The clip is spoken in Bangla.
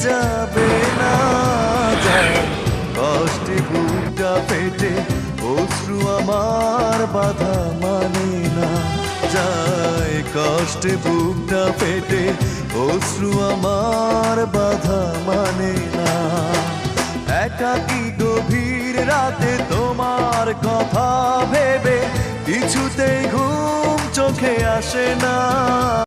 যাবে না। যায় কষ্টে বুকটা পেটে অশ্রু আমার বাধা মানে না। যায় কষ্টে বুকটা পেটে অশ্রু আমার বাধা মানে না। একাকী গভীর রাতে তোমার কথা ভেবে কিছুতেই ঘুম চোখে আসে না।